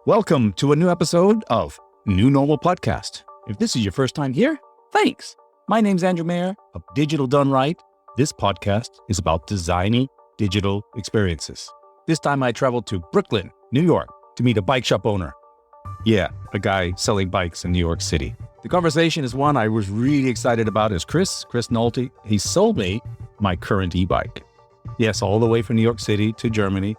Welcome to a new episode of New Normal Podcast. If this is your first time here, thanks. My name's Andrew Mayer of Digital Done Right. This podcast is about designing digital experiences. This time I traveled to Brooklyn, New York to meet a bike shop owner. Yeah, a guy selling bikes in New York City. The conversation is one I was really excited about is Chris Nolte. He sold me my current e-bike. Yes, all the way from New York City to Germany.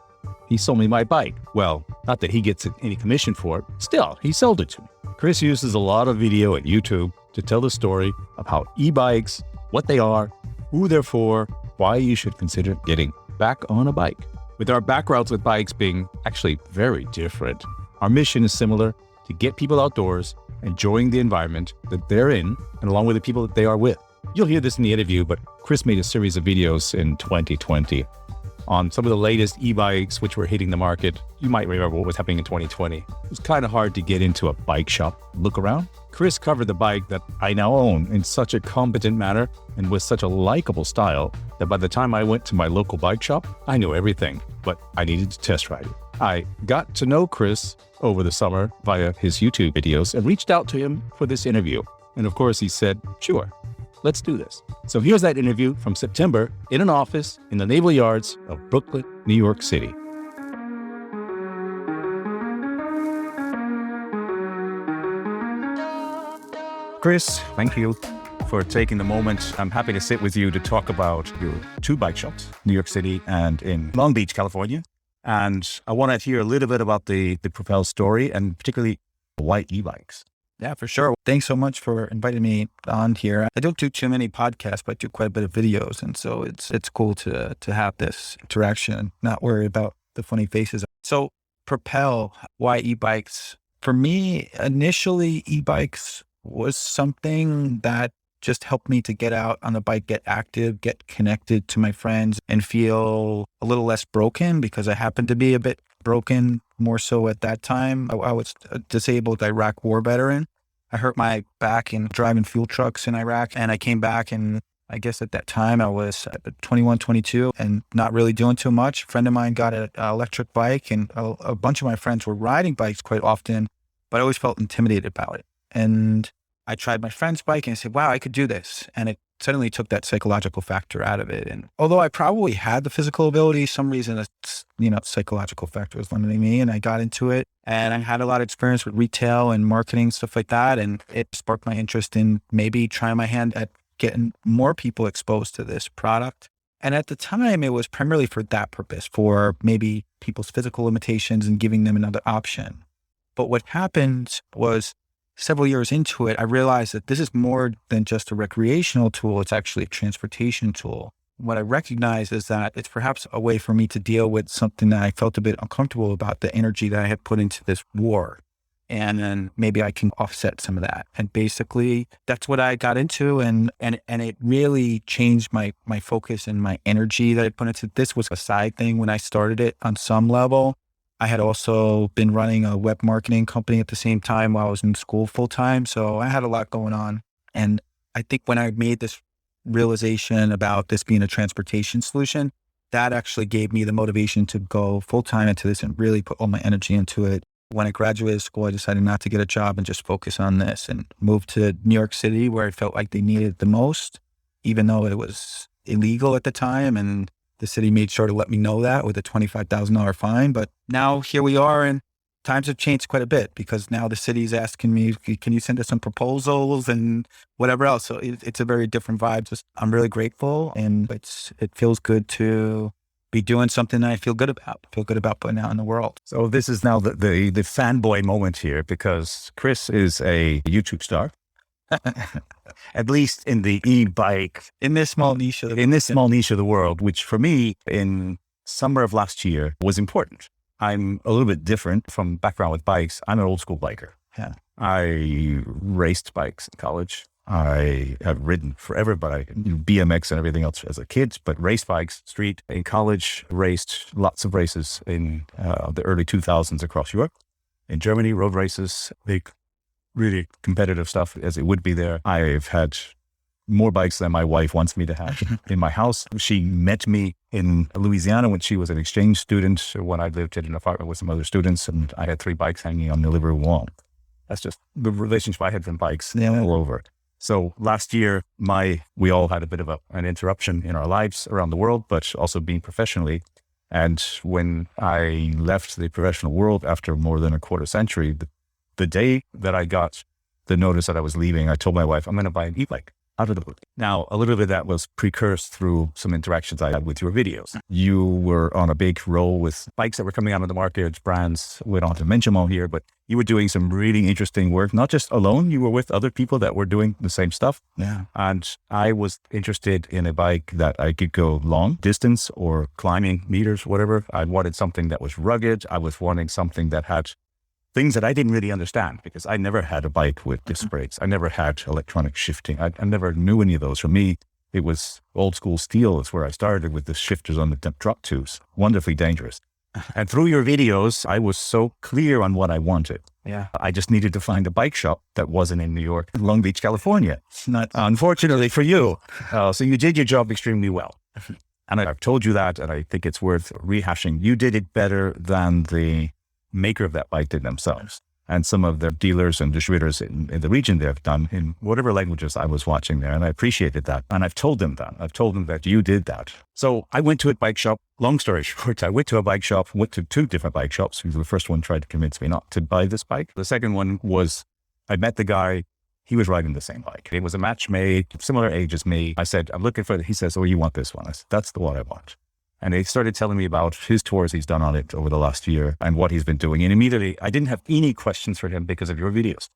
He sold me my bike. Well, not that he gets any commission for it. Still, he sold it to me. Chris uses a lot of video at YouTube to tell the story of how e-bikes, what they are, who they're for, why you should consider getting back on a bike. With our backgrounds with bikes being actually very different, our mission is similar: to get people outdoors, enjoying the environment that they're in, and along with the people that they are with. You'll hear this in the interview, but Chris made a series of videos in 2020 on some of the latest e-bikes which were hitting the market. You might remember what was happening in 2020. It was kind of hard to get into a bike shop, look around. Chris covered the bike that I now own in such a competent manner and with such a likable style that by the time I went to my local bike shop, I knew everything, but I needed to test ride it. I got to know Chris over the summer via his YouTube videos and reached out to him for this interview. And of course he said, sure, let's do this. So here's that interview from September in an office in the Naval Yards of Brooklyn, New York City. Chris, thank you for taking the moment. I'm happy to sit with you to talk about your two bike shops, New York City and in Long Beach, California. And I want to hear a little bit about the Propel story and particularly why e-bikes. Yeah, for sure. Thanks so much for inviting me on here. I don't do too many podcasts, but I do quite a bit of videos. And so it's cool to have this interaction and not worry about the funny faces. So Propel, why e-bikes? For me, initially, e-bikes was something that just helped me to get out on the bike, get active, get connected to my friends and feel a little less broken because I happened to be a bit broken more so at that time. I was a disabled Iraq war veteran. I hurt my back in driving fuel trucks in Iraq, and I came back, and I guess at that time I was 21, 22 and not really doing too much. A friend of mine got an electric bike, and a bunch of my friends were riding bikes quite often, but I always felt intimidated about it. And I tried my friend's bike and I said, wow, I could do this. And it suddenly took that psychological factor out of it. And although I probably had the physical ability, some reason it's, psychological factor was limiting me, and I got into it, and I had a lot of experience with retail and marketing, stuff like that. And it sparked my interest in maybe trying my hand at getting more people exposed to this product. And at the time, it was primarily for that purpose, for maybe people's physical limitations and giving them another option. But what happened was, several years into it, I realized that this is more than just a recreational tool. It's actually a transportation tool. What I recognize is that it's perhaps a way for me to deal with something that I felt a bit uncomfortable about, the energy that I had put into this war. And then maybe I can offset some of that. And basically that's what I got into. And it really changed my focus and my energy that I put into this. Was a side thing when I started it on some level. I had also been running a web marketing company at the same time while I was in school full time. So I had a lot going on. And I think when I made this realization about this being a transportation solution, that actually gave me the motivation to go full time into this and really put all my energy into it. When I graduated school, I decided not to get a job and just focus on this, and moved to New York City where I felt like they needed it the most, even though it was illegal at the time. And the city made sure to let me know that with a $25,000 fine. But now here we are, and times have changed quite a bit because now the city's asking me, can you send us some proposals and whatever else? So it's a very different vibe. Just, I'm really grateful, and it feels good to be doing something that I feel good about putting out in the world. So this is now the fanboy moment here, because Chris is a YouTube star. At least in the e-bike, in this small niche of the world, which for me in summer of last year was important. I'm a little bit different from background with bikes. I'm an old school biker. Yeah. I raced bikes in college. I have ridden forever, but I BMX and everything else as a kid, but race bikes, street. In college, raced lots of races in the early 2000s across Europe. In Germany, road races, big, really competitive stuff as it would be there. I've had more bikes than my wife wants me to have in my house. She met me in Louisiana when she was an exchange student, when I lived in an apartment with some other students, and I had 3 bikes hanging on the living room wall. That's just the relationship I had from bikes all over. So last year, we all had a bit of an interruption in our lives around the world, but also being professionally. And when I left the professional world after more than a quarter century, the day that I got the notice that I was leaving, I told my wife, I'm going to buy an e-bike out of the blue. Now, a little bit of that was precursed through some interactions I had with your videos. You were on a big roll with bikes that were coming out on the market, brands. We don't have to mention them all here, but you were doing some really interesting work, not just alone. You were with other people that were doing the same stuff. Yeah. And I was interested in a bike that I could go long distance or climbing meters, whatever. I wanted something that was rugged. I was wanting something that had things that I didn't really understand, because I never had a bike with disc brakes. I never had electronic shifting. I never knew any of those. For me, it was old school steel. It's where I started with the shifters on the drop tubes. Wonderfully dangerous. And through your videos, I was so clear on what I wanted. Yeah. I just needed to find a bike shop that wasn't in New York, Long Beach, California. Not unfortunately for you. So you did your job extremely well. And I've told you that, and I think it's worth rehashing. You did it better than the maker of that bike did themselves. And some of their dealers and distributors in the region they've done in whatever languages I was watching there. And I appreciated that. And I've told them that. I've told them that you did that. So I went to a bike shop. Long story short, I went to a bike shop, went to 2 different bike shops. The first one tried to convince me not to buy this bike. The second one was, I met the guy. He was riding the same bike. It was a match made, similar age as me. I said, I'm looking for it. He says, oh, you want this one? I said, that's the one I want. And he started telling me about his tours he's done on it over the last year and what he's been doing. And immediately, I didn't have any questions for him because of your videos.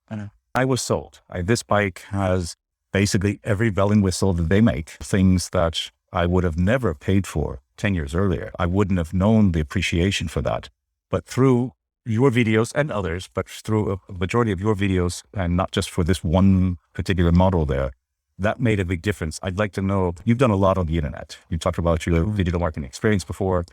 I was sold. This bike has basically every bell and whistle that they make, things that I would have never paid for 10 years earlier. I wouldn't have known the appreciation for that. But through your videos and others, but through a majority of your videos, and not just for this one particular model there, that made a big difference. I'd like to know, you've done a lot on the internet. You talked about your digital marketing experience before.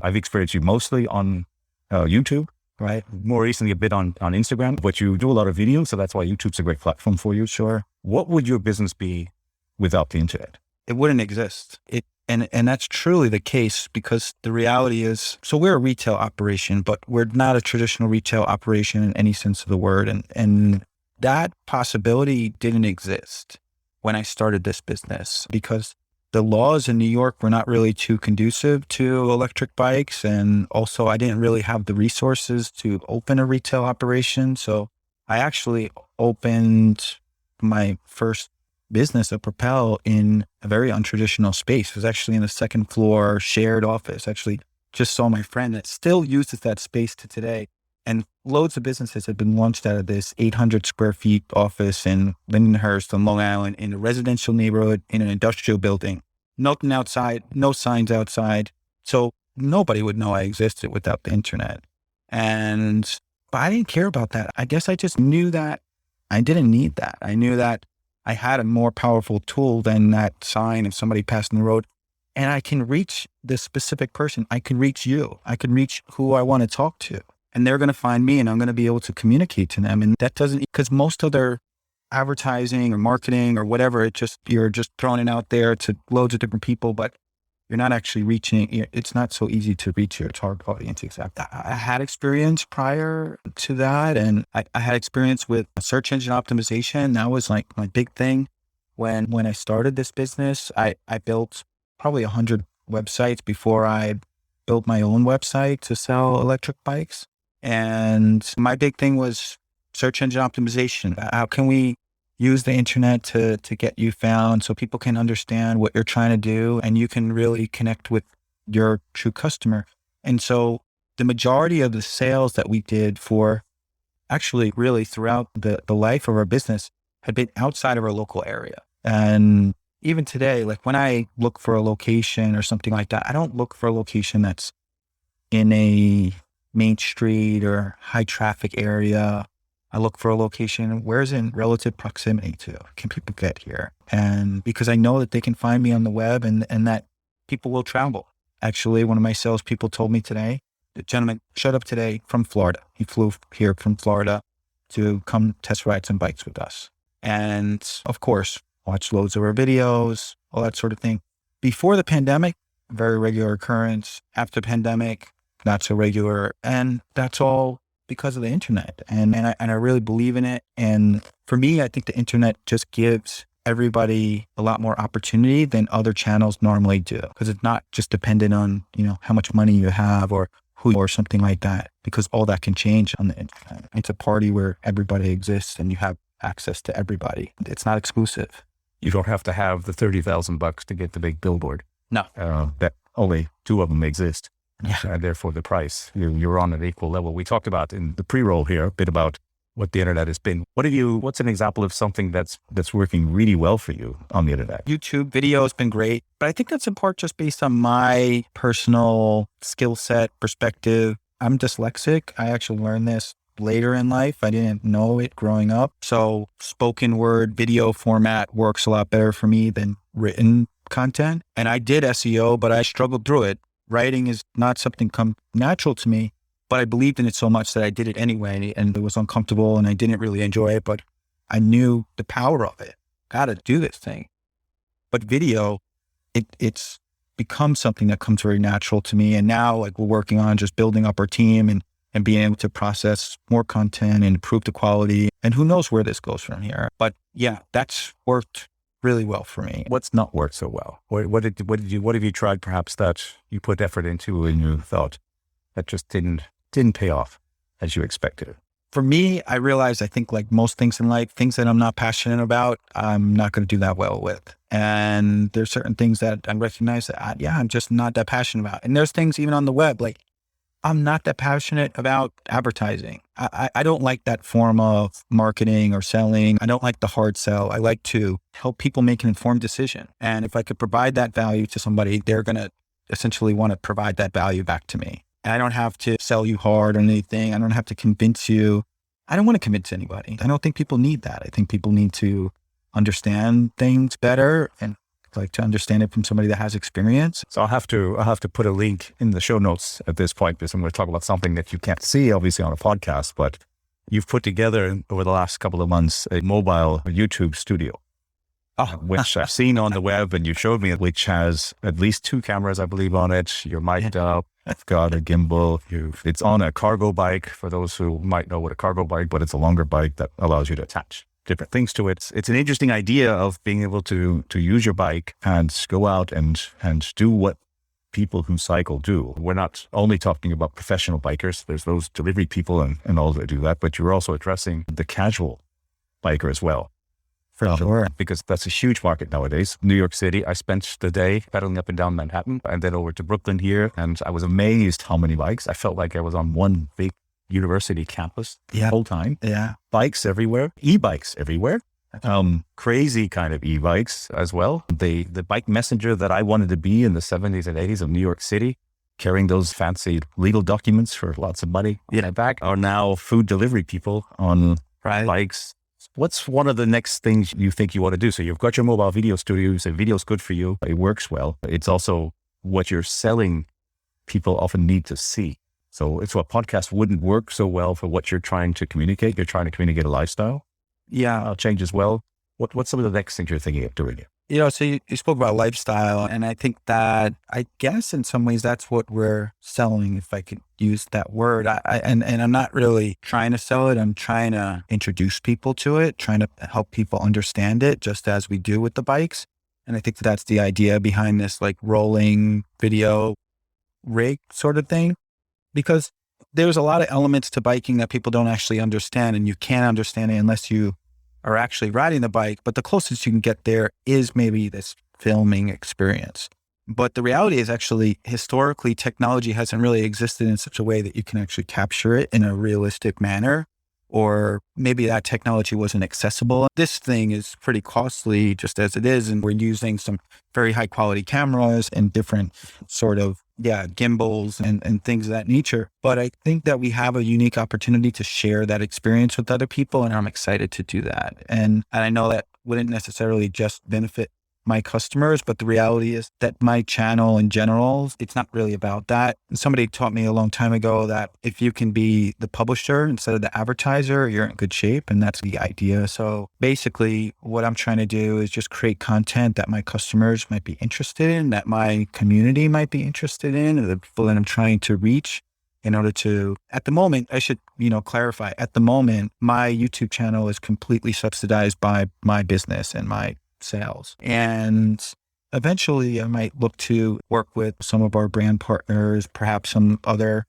I've experienced you mostly on YouTube, right? More recently, a bit on Instagram, but you do a lot of videos. So that's why YouTube's a great platform for you. Sure. What would your business be without the internet? It wouldn't exist. And that's truly the case, because the reality is, so we're a retail operation, but we're not a traditional retail operation in any sense of the word. And that possibility didn't exist when I started this business, because the laws in New York were not really too conducive to electric bikes. And also I didn't really have the resources to open a retail operation. So I actually opened my first business of Propel in a very untraditional space. It was actually in a 2nd floor shared office. Actually just saw my friend that still uses that space to today. And loads of businesses have been launched out of this 800 square feet office in Lindenhurst on Long Island, in a residential neighborhood, in an industrial building. Nothing outside, no signs outside. So nobody would know I existed without the internet. But I didn't care about that. I guess I just knew that I didn't need that. I knew that I had a more powerful tool than that sign if somebody passed in the road. And I can reach this specific person. I can reach you. I can reach who I want to talk to. And they're going to find me, and I'm going to be able to communicate to them. And that doesn't, because most other advertising or marketing or whatever, you're just throwing it out there to loads of different people, but you're not actually reaching, it's not so easy to reach your target audience. Exactly. I had experience prior to that, and I had experience with search engine optimization. That was like my big thing. When I started this business, I built probably 100 websites before I built my own website to sell electric bikes. And my big thing was search engine optimization. How can we use the internet to get you found so people can understand what you're trying to do and you can really connect with your true customer? And so the majority of the sales that we did for actually really throughout the life of our business had been outside of our local area. And even today, like when I look for a location or something like that, I don't look for a location that's in a main street or high traffic area. I look for a location where is in relative proximity to, can people get here? And because I know that they can find me on the web and that people will travel. Actually, one of my salespeople told me today, the gentleman showed up today from Florida. He flew here from Florida to come test ride some bikes with us. And of course, watch loads of our videos, all that sort of thing. Before the pandemic, very regular occurrence. After the pandemic, not so regular. And that's all because of the internet. And I really believe in it. And for me, I think the internet just gives everybody a lot more opportunity than other channels normally do, because it's not just dependent on, how much money you have or who or something like that, because all that can change on the internet. It's a party where everybody exists and you have access to everybody. It's not exclusive. You don't have to have the $30,000 to get the big billboard. No. That only two of them exist. Yeah. And therefore the price, you're on an equal level. We talked about in the pre-roll here a bit about what the internet has been. What's an example of something that's working really well for you on the internet? YouTube video has been great, but I think that's in part just based on my personal skill set, perspective. I'm dyslexic. I actually learned this later in life. I didn't know it growing up. So spoken word video format works a lot better for me than written content. And I did SEO, but I struggled through it. Writing is not something come natural to me, but I believed in it so much that I did it anyway, and it was uncomfortable and I didn't really enjoy it, but I knew the power of it. Got to do this thing. But video, it's become something that comes very natural to me. And now we're working on just building up our team and being able to process more content and improve the quality. And who knows where this goes from here. But yeah, that's worked really well for me. What's not worked so well? What have you tried perhaps that you put effort into and you thought that just didn't pay off as you expected? For me, I realized, I think like most things in life, things that I'm not passionate about, I'm not going to do that well with. And there's certain things that I recognize that, I'm just not that passionate about. And there's things even on the web, like I'm not that passionate about advertising. I don't like that form of marketing or selling. I don't like the hard sell. I like to help people make an informed decision. And if I could provide that value to somebody, they're going to essentially want to provide that value back to me. I don't have to sell you hard or anything. I don't have to convince you. I don't want to convince anybody. I don't think people need that. I think people need to understand things better and like to understand it from somebody that has experience. So I'll have to put a link in the show notes at this point, because I'm going to talk about something that you can't see obviously on a podcast, but you've put together over the last couple of months a mobile YouTube studio. Which I've seen on the web, and you showed me, which has at least 2 cameras, I believe, on it. You're mic'd up. I've got a gimbal. It's on a cargo bike, for those who might know what a cargo bike, but it's a longer bike that allows you to attach different things to it. It's an interesting idea of being able to use your bike and go out and do what people who cycle do. We're not only talking about professional bikers. There's those delivery people and all that do that, but you're also addressing the casual biker as well. For sure. Because that's a huge market nowadays. New York City, I spent the day pedaling up and down Manhattan and then over to Brooklyn here. And I was amazed how many bikes. I felt like I was on one big university campus the whole time. Yeah. Bikes everywhere, e-bikes everywhere. Crazy kind of e-bikes as well. The bike messenger that I wanted to be in the 70s and 80s of New York City, carrying those fancy legal documents for lots of money back, are now food delivery people on bikes. What's one of the next things you think you want to do? So you've got your mobile video studio. You say video's good for you. It works well. It's also what you're selling. People often need to see. So it's what podcast wouldn't work so well for what you're trying to communicate. You're trying to communicate a lifestyle. Yeah. Change as well. What's some of the next things you're thinking of doing? So you spoke about lifestyle, and I think that, I guess in some ways that's what we're selling, if I could use that word. And I'm not really trying to sell it. I'm trying to introduce people to it, trying to help people understand it, just as we do with the bikes. And I think that's the idea behind this like rolling video rig sort of thing, because there's a lot of elements to biking that people don't actually understand, and you can't understand it unless you are actually riding the bike. But the closest you can get there is maybe this filming experience. But the reality is, actually, historically, technology hasn't really existed in such a way that you can actually capture it in a realistic manner, or maybe that technology wasn't accessible. This thing is pretty costly just as it is, and we're using some very high quality cameras and different sort of gimbals and things of that nature. But I think that we have a unique opportunity to share that experience with other people, and I'm excited to do that. And I know that wouldn't necessarily just benefit my customers, but the reality is that my channel in general, it's not really about that. Somebody taught me a long time ago that if you can be the publisher instead of the advertiser, you're in good shape. And that's the idea. So basically what I'm trying to do is just create content that my customers might be interested in, that my community might be interested in, or the people that I'm trying to reach. In order to, at the moment, I should, clarify, at the moment, my YouTube channel is completely subsidized by my business and my sales. And eventually I might look to work with some of our brand partners, perhaps some other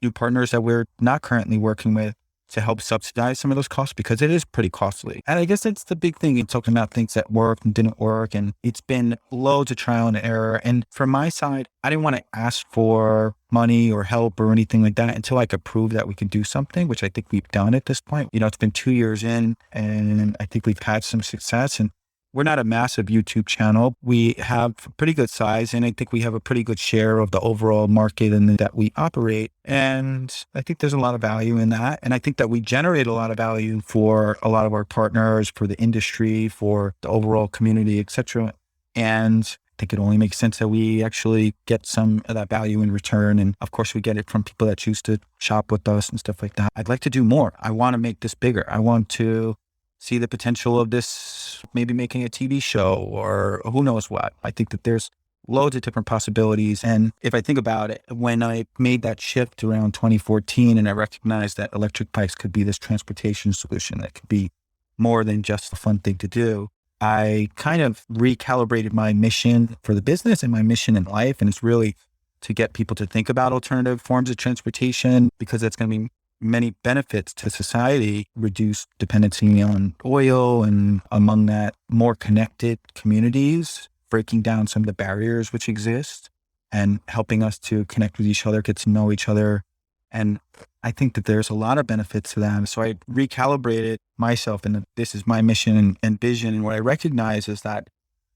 new partners that we're not currently working with, to help subsidize some of those costs, because it is pretty costly. And I guess it's the big thing in talking about things that worked and didn't work. And it's been loads of trial and error. And from my side, I didn't want to ask for money or help or anything like that until I could prove that we could do something, which I think we've done at this point. It's been 2 years in, and I think we've had some success. And we're not a massive YouTube channel. We have a pretty good size, and I think we have a pretty good share of the overall market and that we operate. And I think there's a lot of value in that. And I think that we generate a lot of value for a lot of our partners, for the industry, for the overall community, etc. And I think it only makes sense that we actually get some of that value in return. And of course, we get it from people that choose to shop with us and stuff like that. I'd like to do more. I want to make this bigger. I want to see the potential of this, maybe making a TV show or who knows what. I think that there's loads of different possibilities. And if I think about it, when I made that shift around 2014 and I recognized that electric bikes could be this transportation solution that could be more than just a fun thing to do, I kind of recalibrated my mission for the business and my mission in life. And it's really to get people to think about alternative forms of transportation, because that's going to be many benefits to society, reduce dependency on oil, and among that, more connected communities, breaking down some of the barriers which exist and helping us to connect with each other, get to know each other. And I think that there's a lot of benefits to that. So I recalibrated myself, and this is my mission and vision. And what I recognize is that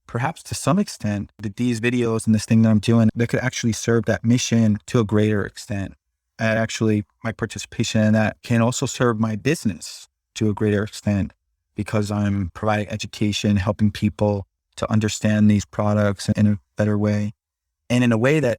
perhaps to some extent, that these videos and this thing that I'm doing, that could actually serve that mission to a greater extent. And actually, my participation in that can also serve my business to a greater extent, because I'm providing education, helping people to understand these products in a better way, and in a way that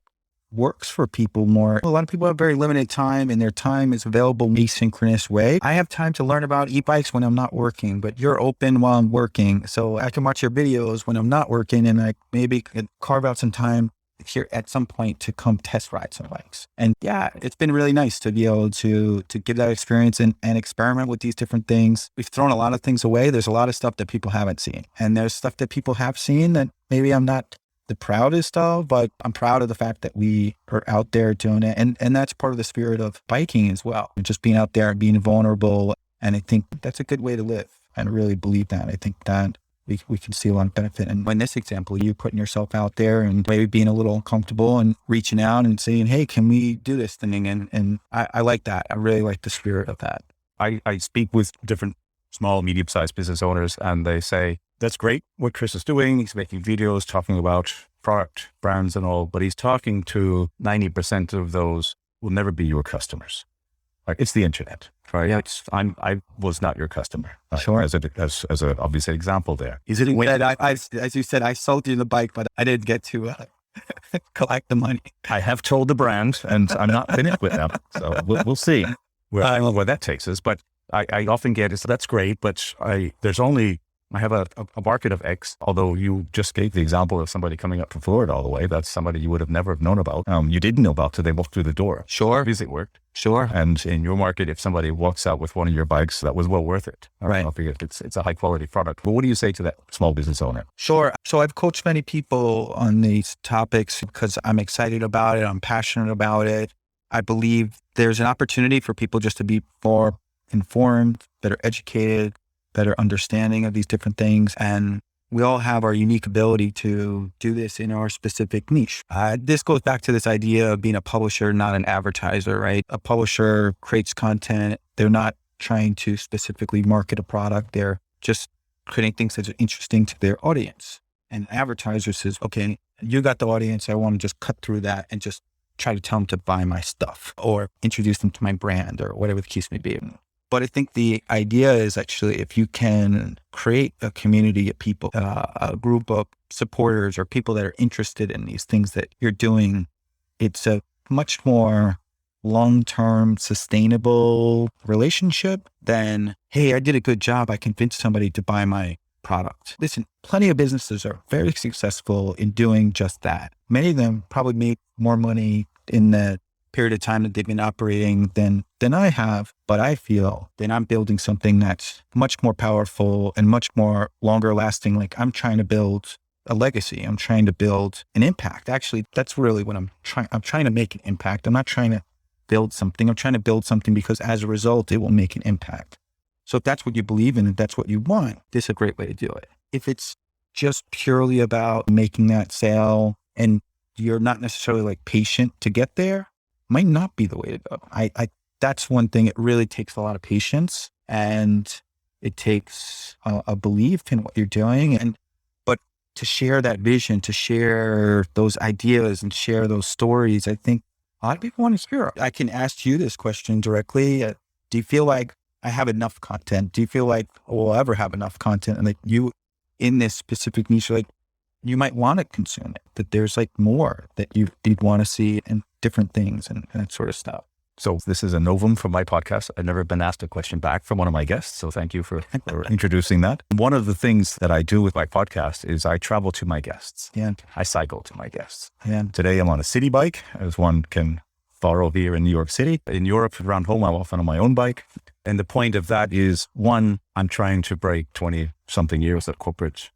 works for people more. A lot of people have very limited time, and their time is available in an asynchronous way. I have time to learn about e-bikes when I'm not working, but you're open while I'm working. So I can watch your videos when I'm not working, and I maybe could carve out some time here at some point to come test ride some bikes. And yeah, it's been really nice to be able to give that experience and experiment with these different things. We've thrown a lot of things away. There's a lot of stuff that people haven't seen, and there's stuff that people have seen that maybe I'm not the proudest of, but I'm proud of the fact that we are out there doing it. And that's part of the spirit of biking as well. Just being out there and being vulnerable. And I think that's a good way to live. I really believe that. I think that we can see a lot of benefit. And in this example, you putting yourself out there and maybe being a little uncomfortable and reaching out and saying, hey, can we do this thing? And I like that. I really like the spirit of that. I speak with different small, medium-sized business owners, and they say, that's great what Chris is doing. He's making videos talking about product, brands and all, but he's talking to 90% of those will never be your customers. Like, it's the internet, right? Yeah. I was not your customer. Sure. As a obvious example there. Is it when as you said, I sold you the bike, but I didn't get to collect the money. I have told the brand, and I'm not finished with them. So we'll see where that takes us. But I often get is, that's great, but I have a market of X, although you just gave the example of somebody coming up from Florida all the way. That's somebody you would have never have known about. You didn't know about till they walked through the door. Sure. Because it worked. Sure. And in your market, if somebody walks out with one of your bikes, that was well worth it. Right. It's a high quality product. But what do you say to that small business owner? Sure. So I've coached many people on these topics because I'm excited about it. I'm passionate about it. I believe there's an opportunity for people just to be more informed, better educated, better understanding of these different things. And we all have our unique ability to do this in our specific niche. This goes back to this idea of being a publisher, not an advertiser, right? A publisher creates content. They're not trying to specifically market a product. They're just creating things that are interesting to their audience. And an advertiser says, okay, you got the audience. I want to just cut through that and just try to tell them to buy my stuff or introduce them to my brand or whatever the case may be. But I think the idea is actually if you can create a community of people, a group of supporters or people that are interested in these things that you're doing, it's a much more long-term sustainable relationship than, hey, I did a good job. I convinced somebody to buy my product. Listen, plenty of businesses are very successful in doing just that. Many of them probably make more money in the period of time that they've been operating than I have, but I feel that I'm building something that's much more powerful and much more longer lasting. Like I'm trying to build a legacy. I'm trying to build an impact. Actually, that's really what I'm trying. I'm trying to make an impact. I'm not trying to build something. I'm trying to build something because as a result, it will make an impact. So if that's what you believe in, if that's what you want, this is a great way to do it. If it's just purely about making that sale and you're not necessarily like patient to get there, might not be the way to go. I that's one thing. It really takes a lot of patience and it takes a belief in what you're doing. But to share that vision, to share those ideas and share those stories, I think a lot of people want to hear. I can ask you this question directly. Do you feel like I have enough content? Do you feel like we'll ever have enough content? And like you in this specific niche, like you might want to consume it, that there's like more that you'd want to see and different things and that sort of stuff. So this is a novum for my podcast. I've never been asked a question back from one of my guests. So thank you for introducing that. One of the things that I do with my podcast is I travel to my guests. Yeah. I cycle to my guests. Yeah. Today I'm on a city bike, as one can borrow here in New York City. In Europe, around home, I'm often on my own bike. And the point of that is, one, I'm trying to break 20 something years of corporate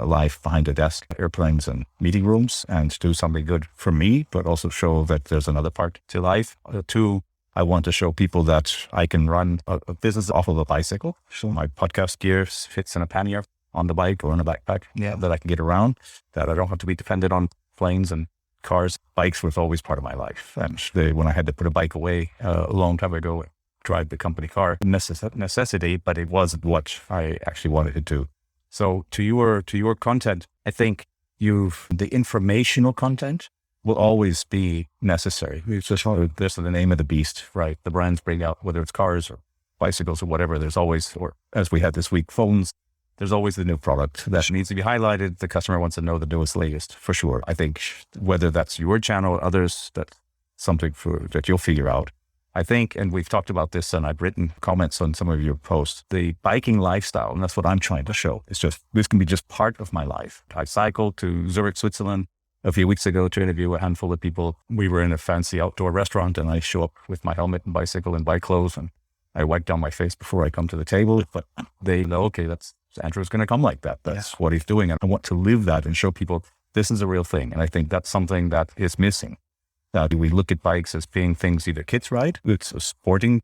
life behind a desk, airplanes and meeting rooms, and do something good for me, but also show that there's another part to life. Two, I want to show people that I can run a business off of a bicycle. So my podcast gear fits in a pannier on the bike or in a backpack, that I can get around, that I don't have to be dependent on planes and cars. Bikes was always part of my life. And when I had to put a bike away a long time ago, drive the company car, necessity, but it wasn't what I actually wanted to do. So to your content, I think the informational content will always be necessary. It's just, this is the name of the beast, right? The brands bring out, whether it's cars or bicycles or whatever, there's always, or as we had this week, phones, there's always the new product that needs to be highlighted. The customer wants to know the newest, latest, for sure. I think whether that's your channel or others, that's something that you'll figure out. I think, and we've talked about this and I've written comments on some of your posts, the biking lifestyle, and that's what I'm trying to show. It's just, this can be just part of my life. I cycled to Zurich, Switzerland a few weeks ago to interview a handful of people. We were in a fancy outdoor restaurant and I show up with my helmet and bicycle and bike clothes and I wipe down my face before I come to the table, but they know, okay, Andrew's going to come like that. That's what he's doing. And I want to live that and show people this is a real thing. And I think that's something that is missing. Do we look at bikes as being things either kids ride, it's a sporting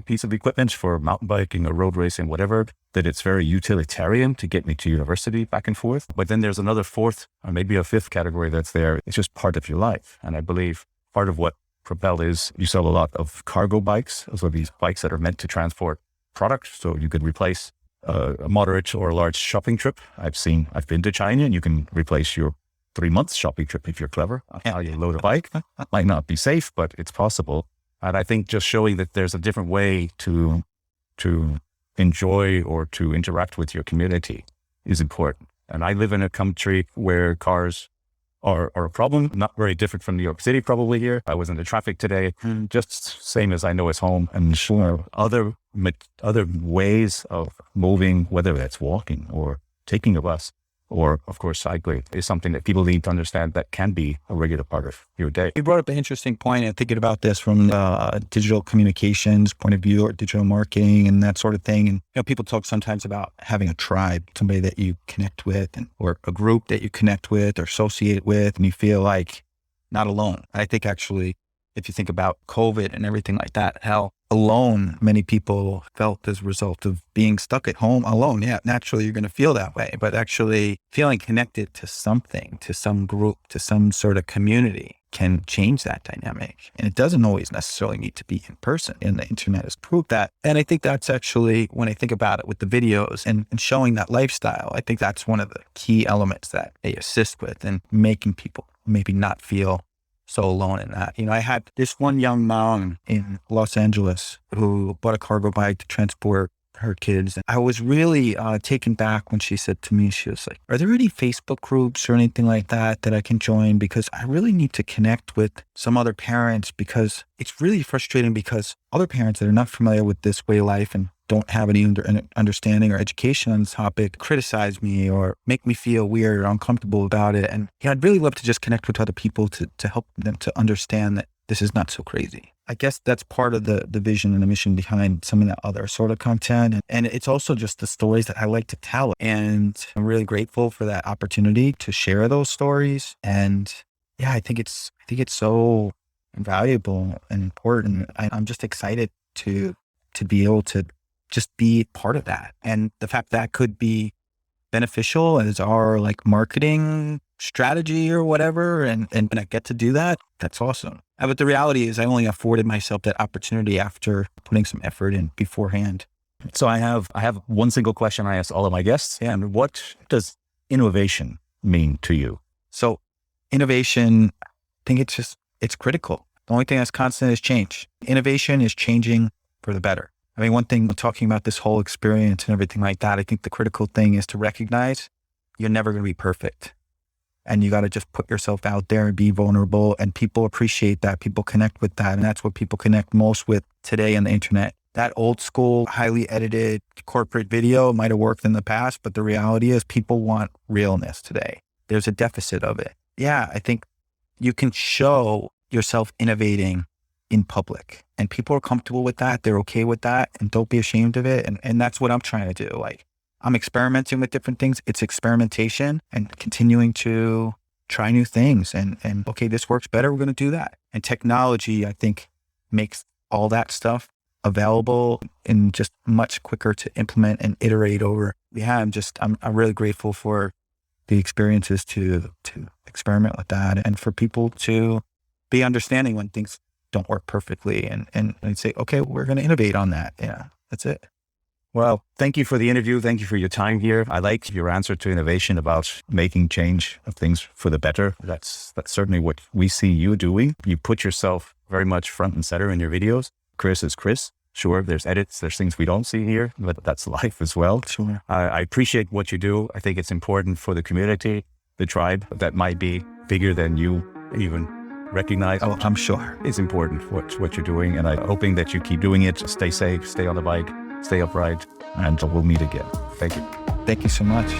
piece of equipment for mountain biking or road racing, whatever, that it's very utilitarian to get me to university back and forth. But then there's another fourth or maybe a fifth category that's there. It's just part of your life. And I believe part of what Propel is, you sell a lot of cargo bikes. Those are these bikes that are meant to transport product. So you could replace a moderate or a large shopping trip. I've been to China and you can replace your 3 months shopping trip if you're clever. How you load a bike might not be safe, but it's possible. And I think just showing that there's a different way to enjoy or to interact with your community is important. And I live in a country where cars are a problem, not very different from New York City probably here. I was in the traffic today, just same as I know as home. And sure, other ways of moving, whether that's walking or taking a bus, or of course cycling, is something that people need to understand that can be a regular part of your day. You brought up an interesting point, and thinking about this from the digital communications point of view or digital marketing and that sort of thing. And people talk sometimes about having a tribe, somebody that you connect with, or a group that you connect with or associate with, and you feel like not alone. I think actually, if you think about COVID and everything like that, how alone many people felt as a result of being stuck at home alone. Yeah, naturally you're going to feel that way, but actually feeling connected to something, to some group, to some sort of community can change that dynamic. And it doesn't always necessarily need to be in person. And the internet has proved that. And I think that's actually, when I think about it with the videos and showing that lifestyle, I think that's one of the key elements that they assist with and making people maybe not feel so alone in that. I had this one young mom in Los Angeles who bought a cargo bike to transport her kids. And I was really taken back when she said to me, she was like, are there any Facebook groups or anything like that I can join? Because I really need to connect with some other parents, because it's really frustrating because other parents that are not familiar with this way of life and don't have any understanding or education on this topic criticize me or make me feel weird or uncomfortable about it. And I'd really love to just connect with other people to help them to understand that this is not so crazy. I guess that's part of the vision and the mission behind some of that other sort of content. And it's also just the stories that I like to tell. And I'm really grateful for that opportunity to share those stories. And yeah, I think it's so valuable and important. I'm just excited to be able to just be part of that. And the fact that could be beneficial as our like marketing strategy or whatever. And when I get to do that, that's awesome. But the reality is I only afforded myself that opportunity after putting some effort in beforehand. So I have one single question I ask all of my guests. Yeah. And what does innovation mean to you? So innovation, I think it's critical. The only thing that's constant is change. Innovation is changing for the better. I mean, one thing talking about this whole experience and everything like that, I think the critical thing is to recognize you're never going to be perfect. And you got to just put yourself out there and be vulnerable. And people appreciate that. People connect with that. And that's what people connect most with today on the internet. That old school, highly edited corporate video might have worked in the past, but the reality is people want realness today. There's a deficit of it. Yeah, I think you can show yourself innovating in public and people are comfortable with that. They're okay with that and don't be ashamed of it. And that's what I'm trying to do. Like, I'm experimenting with different things. It's experimentation and continuing to try new things and okay, this works better. We're going to do that. And technology, I think, makes all that stuff available and just much quicker to implement and iterate over. Yeah, I'm really grateful for the experiences to experiment with that and for people to be understanding when things don't work perfectly and say, okay, we're going to innovate on that. Yeah, that's it. Well, thank you for the interview. Thank you for your time here. I like your answer to innovation about making change of things for the better. That's certainly what we see you doing. You put yourself very much front and center in your videos. Chris is Chris. Sure, there's edits, there's things we don't see here, but that's life as well. Sure. I appreciate what you do. I think it's important for the community, the tribe that might be bigger than you even recognize. Oh, I'm sure. It's important what you're doing, and I'm hoping that you keep doing it. Stay safe, stay on the bike, stay upright, and we'll meet again. Thank you. Thank you so much.